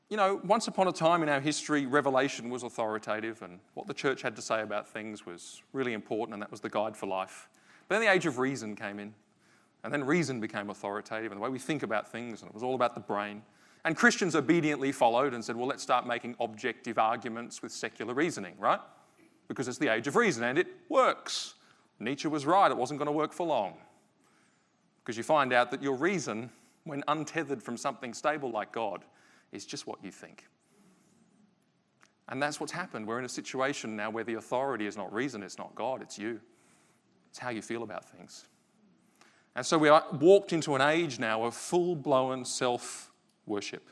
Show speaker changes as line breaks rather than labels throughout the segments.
once upon a time in our history, revelation was authoritative and what the church had to say about things was really important, and that was the guide for life. But then the age of reason came in, and then reason became authoritative and the way we think about things, and it was all about the brain. And Christians obediently followed and said, well, let's start making objective arguments with secular reasoning, right? Because it's the age of reason and it works. Nietzsche was right, it wasn't going to work for long. Because you find out that your reason, when untethered from something stable like God, is just what you think. And that's what's happened. We're in a situation now where the authority is not reason, it's not God, it's you. It's how you feel about things. And so we are walked into an age now of full-blown self-worship.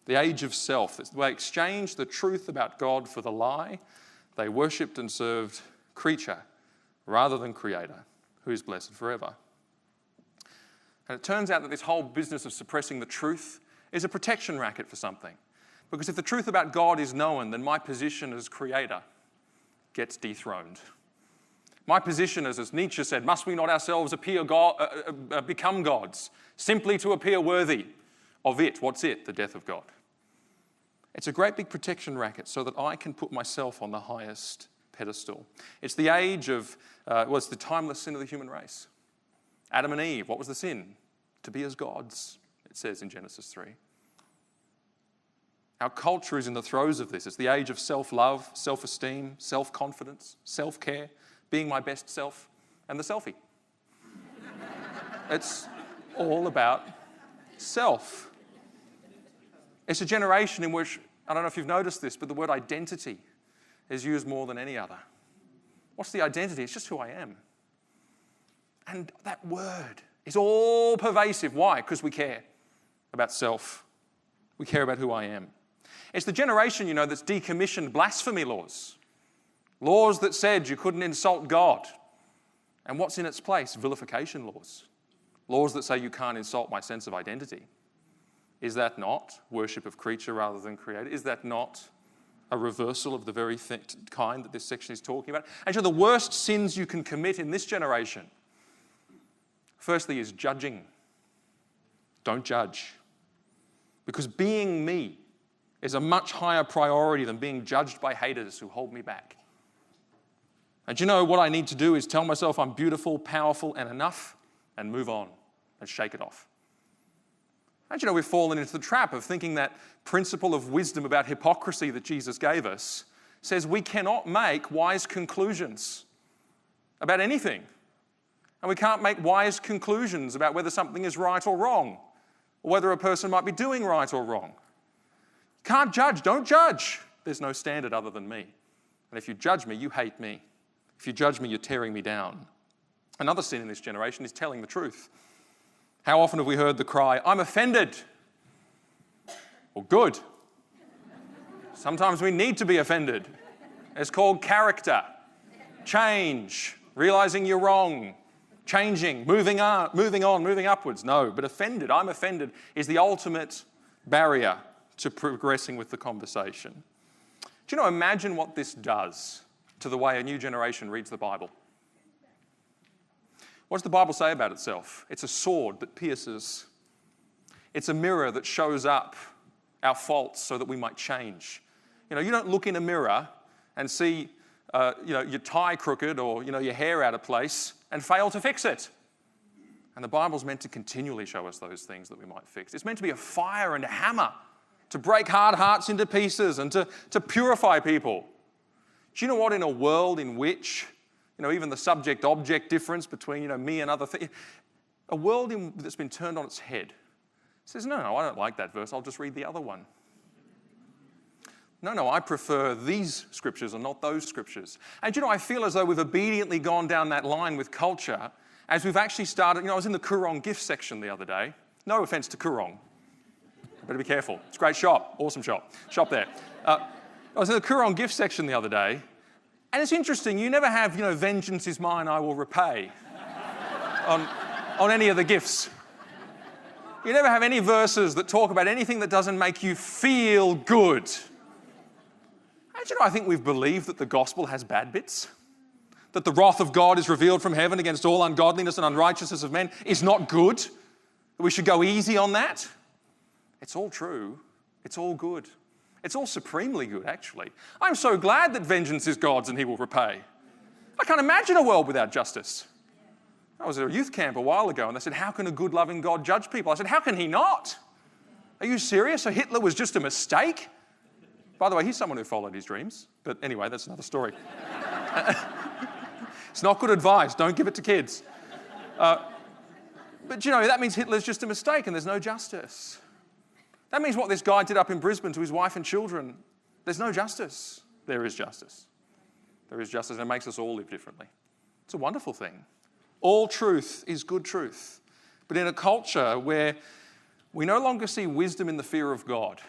The age of self. They exchanged the truth about God for the lie. They worshipped and served creature rather than Creator, who is blessed forever. And it turns out that this whole business of suppressing the truth is a protection racket for something. Because if the truth about God is known, then my position as Creator gets dethroned. My position, as Nietzsche said, must we not ourselves become gods, simply to appear worthy of it? What's it? The death of God. It's a great big protection racket so that I can put myself on the highest pedestal. It's the age of, it's the timeless sin of the human race. Adam and Eve, what was the sin? To be as gods, it says in Genesis 3. Our culture is in the throes of this. It's the age of self-love, self-esteem, self-confidence, self-care, being my best self, and the selfie. It's all about self. It's a generation in which, I don't know if you've noticed this, but the word identity is used more than any other. What's the identity? It's just who I am. And that word is all pervasive. Why? Because we care about self. We care about who I am. It's the generation, that's decommissioned blasphemy laws. Laws that said you couldn't insult God. And what's in its place? Vilification laws. Laws that say you can't insult my sense of identity. Is that not worship of creature rather than creator? Is that not a reversal of the very kind that this section is talking about? And so the worst sins you can commit in this generation, firstly, is judging. Don't judge. Because being me is a much higher priority than being judged by haters who hold me back. And what I need to do is tell myself I'm beautiful, powerful, and enough, and move on and shake it off. And we've fallen into the trap of thinking that principle of wisdom about hypocrisy that Jesus gave us says we cannot make wise conclusions about anything. And we can't make wise conclusions about whether something is right or wrong, or whether a person might be doing right or wrong. Can't judge, don't judge. There's no standard other than me. And if you judge me, you hate me. If you judge me, you're tearing me down. Another sin in this generation is telling the truth. How often have we heard the cry, I'm offended? Well, good. Sometimes we need to be offended. It's called character, change, realizing you're wrong, changing, moving on, moving upwards. No, but offended, I'm offended, is the ultimate barrier to progressing with the conversation. Do you imagine what this does to the way a new generation reads the Bible? What does the Bible say about itself? It's a sword that pierces. It's a mirror that shows up our faults so that we might change. You don't look in a mirror and see your tie crooked or your hair out of place and fail to fix it. And the Bible's meant to continually show us those things that we might fix. It's meant to be a fire and a hammer to break hard hearts into pieces and to purify people. Do you know what? In a world in which, even the subject-object difference between, me and other things, a world that's been turned on its head says, no, I don't like that verse, I'll just read the other one. No, I prefer these scriptures and not those scriptures. And I feel as though we've obediently gone down that line with culture as we've actually started, I was in the Koorong gift section the other day. No offense to Koorong. Better be careful. It's a great shop. Awesome shop. Shop there. I was in the Koorong gift section the other day, and it's interesting. You never have, vengeance is mine, I will repay on any of the gifts. You never have any verses that talk about anything that doesn't make you feel good. And I think we've believed that the gospel has bad bits, that the wrath of God is revealed from heaven against all ungodliness and unrighteousness of men is not good, that we should go easy on that. It's all true, It's all good. It's all supremely good, actually. I'm so glad that vengeance is God's and he will repay. I can't imagine a world without justice. I was at a youth camp a while ago and they said, how can a good, loving God judge people? I said, how can he not? Are you serious? So Hitler was just a mistake? By the way, he's someone who followed his dreams. But anyway, that's another story. It's not good advice. Don't give it to kids. But that means Hitler's just a mistake and there's no justice. That means what this guy did up in Brisbane to his wife and children, there's no justice. There is justice. There is justice and it makes us all live differently. It's a wonderful thing. All truth is good truth. But in a culture where we no longer see wisdom in the fear of God,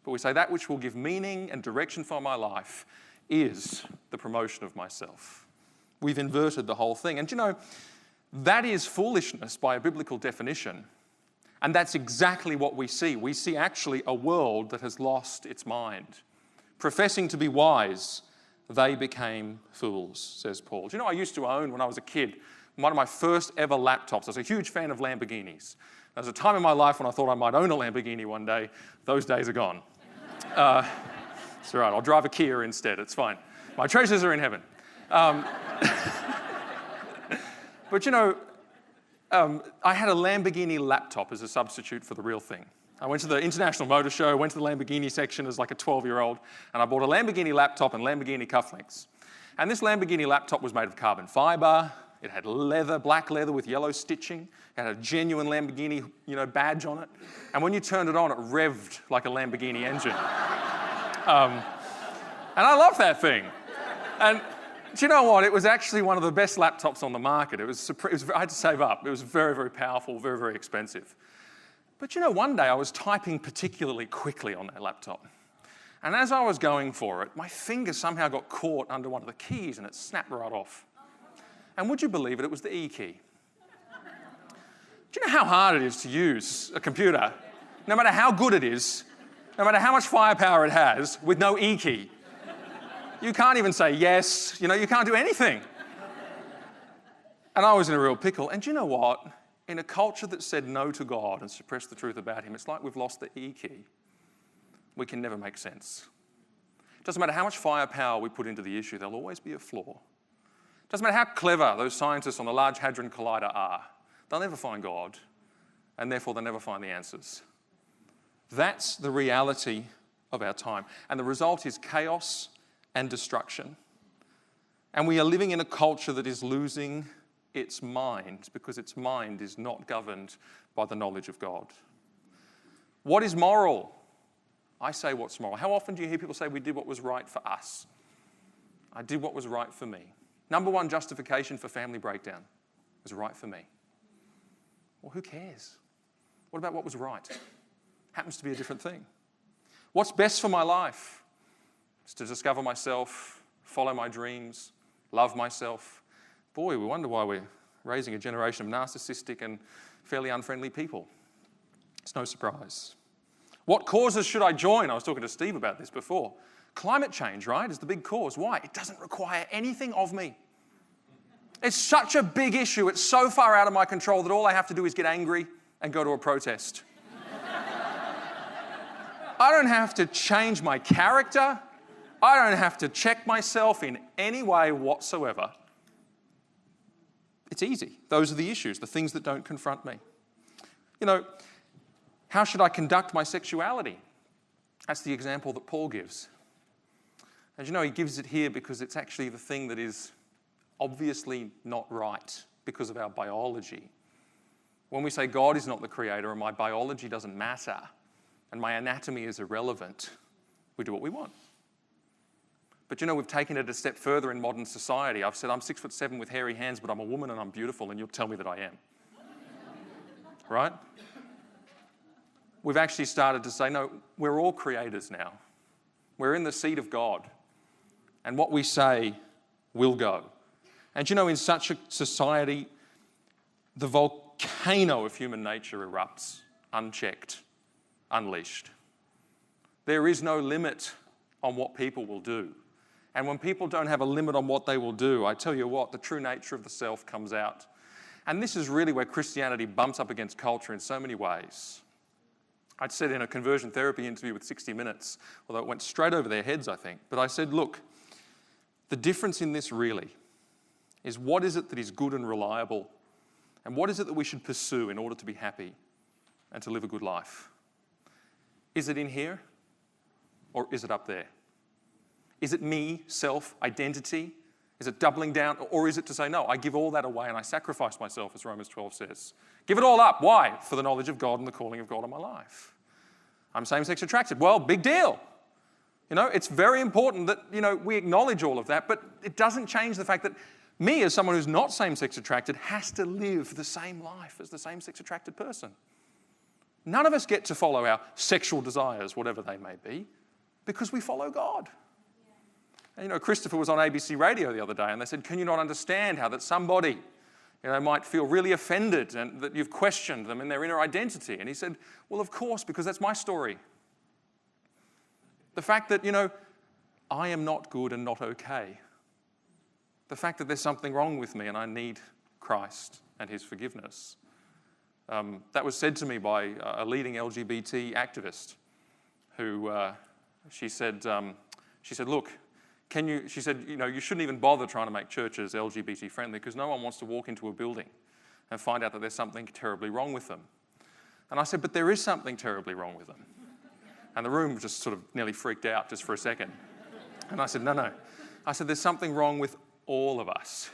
but we say that which will give meaning and direction for my life is the promotion of myself. We've inverted the whole thing. And that is foolishness by a biblical definition. And that's exactly what we see. We see actually a world that has lost its mind. Professing to be wise, they became fools, says Paul. Do you know, I used to own, when I was a kid, one of my first ever laptops. I was a huge fan of Lamborghinis. There was a time in my life when I thought I might own a Lamborghini one day. Those days are gone. It's all right, I'll drive a Kia instead. It's fine. My treasures are in heaven. But I had a Lamborghini laptop as a substitute for the real thing. I went to the International Motor Show, went to the Lamborghini section as like a 12-year-old, and I bought a Lamborghini laptop and Lamborghini cufflinks. And this Lamborghini laptop was made of carbon fibre. It had leather, black leather with yellow stitching. It had a genuine Lamborghini, badge on it. And when you turned it on, it revved like a Lamborghini engine. And I loved that thing. And do you know what? It was actually one of the best laptops on the market. I had to save up. It was very, very powerful, very, very expensive. But one day I was typing particularly quickly on that laptop. And as I was going for it, my finger somehow got caught under one of the keys and it snapped right off. And would you believe it, it was the E key. Do you know how hard it is to use a computer, no matter how good it is, no matter how much firepower it has, with no E key? You can't even say yes, you can't do anything. And I was in a real pickle. And do you know what? In a culture that said no to God and suppressed the truth about him, it's like we've lost the E key. We can never make sense. It doesn't matter how much firepower we put into the issue, there'll always be a flaw. It doesn't matter how clever those scientists on the Large Hadron Collider are, they'll never find God, and therefore they'll never find the answers. That's the reality of our time. And the result is chaos and destruction. And we are living in a culture that is losing its mind because its mind is not governed by the knowledge of God. What is moral? I say what's moral. How often do you hear people say we did what was right for us? I did what was right for me. Number one justification for family breakdown was right for me. Well, who cares? What about what was right? Happens to be a different thing. What's best for my life? It's to discover myself, follow my dreams, love myself. Boy, we wonder why we're raising a generation of narcissistic and fairly unfriendly people. It's no surprise. What causes should I join? I was talking to Steve about this before. Climate change, right, is the big cause. Why? It doesn't require anything of me. It's such a big issue. It's so far out of my control that all I have to do is get angry and go to a protest. I don't have to change my character. I don't have to check myself in any way whatsoever. It's easy. Those are the issues, the things that don't confront me. How should I conduct my sexuality? That's the example that Paul gives. And he gives it here because it's actually the thing that is obviously not right because of our biology. When we say God is not the creator and my biology doesn't matter and my anatomy is irrelevant, we do what we want. But we've taken it a step further in modern society. I've said I'm 6'7" with hairy hands, but I'm a woman and I'm beautiful, and you'll tell me that I am. Right? We've actually started to say, no, we're all creators now. We're in the seat of God. And what we say will go. And in such a society, the volcano of human nature erupts, unchecked, unleashed. There is no limit on what people will do. And when people don't have a limit on what they will do, I tell you what, the true nature of the self comes out. And this is really where Christianity bumps up against culture in so many ways. I'd said in a conversion therapy interview with 60 Minutes, although it went straight over their heads, I think, but I said, look, the difference in this really is what is it that is good and reliable, and what is it that we should pursue in order to be happy and to live a good life? Is it in here, or is it up there? Is it me, self, identity? Is it doubling down, or is it to say, no, I give all that away and I sacrifice myself, as Romans 12 says. Give it all up. Why? For the knowledge of God and the calling of God on my life. I'm same-sex attracted. Well, big deal. It's very important that, we acknowledge all of that, but it doesn't change the fact that me, as someone who's not same-sex attracted, has to live the same life as the same-sex attracted person. None of us get to follow our sexual desires, whatever they may be, because we follow God. And, Christopher was on ABC Radio the other day, and they said, can you not understand how that somebody, might feel really offended and that you've questioned them in their inner identity? And he said, well, of course, because that's my story. The fact that, I am not good and not okay. The fact that there's something wrong with me and I need Christ and his forgiveness. That was said to me by a leading LGBT activist who, she said, look, she said, you shouldn't even bother trying to make churches LGBT friendly because no one wants to walk into a building and find out that there's something terribly wrong with them. And I said, but there is something terribly wrong with them. And the room just sort of nearly freaked out just for a second. And I said, no. I said, there's something wrong with all of us.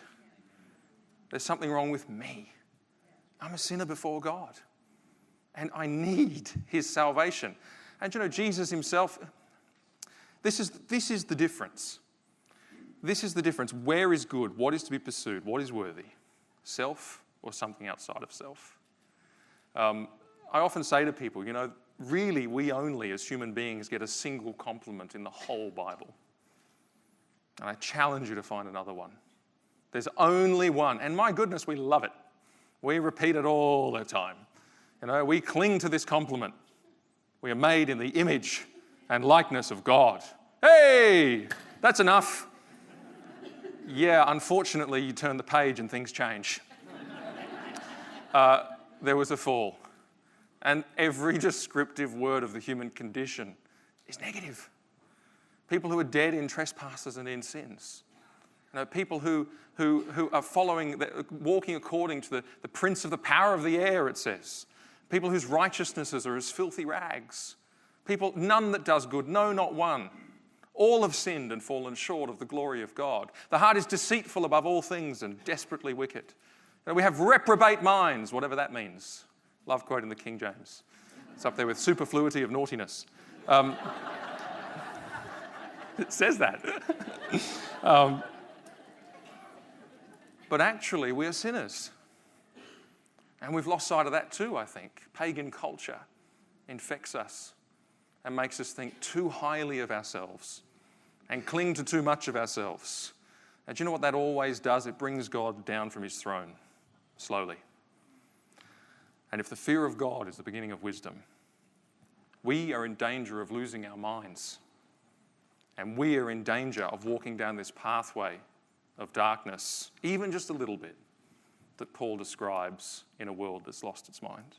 There's something wrong with me. I'm a sinner before God. And I need his salvation. And Jesus himself, this is the difference. This is the difference. Where is good? What is to be pursued? What is worthy? Self or something outside of self? I often say to people, really we only as human beings get a single compliment in the whole Bible. And I challenge you to find another one. There's only one. And my goodness, we love it. We repeat it all the time. We cling to this compliment. We are made in the image and likeness of God. Hey, that's enough. Yeah, unfortunately, you turn the page and things change. There was a fall. And every descriptive word of the human condition is negative. People who are dead in trespasses and in sins. People who are walking according to the prince of the power of the air, it says. People whose righteousnesses are as filthy rags. People, none that does good, no, not one. All have sinned and fallen short of the glory of God. The heart is deceitful above all things and desperately wicked. We have reprobate minds, whatever that means. Love quoting the King James. It's up there with superfluity of naughtiness. It says that. But actually, we are sinners. And we've lost sight of that too, I think. Pagan culture infects us and makes us think too highly of ourselves and cling to too much of ourselves. And do you know what that always does? It brings God down from his throne, slowly. And if the fear of God is the beginning of wisdom, we are in danger of losing our minds. And we are in danger of walking down this pathway of darkness, even just a little bit, that Paul describes in a world that's lost its mind.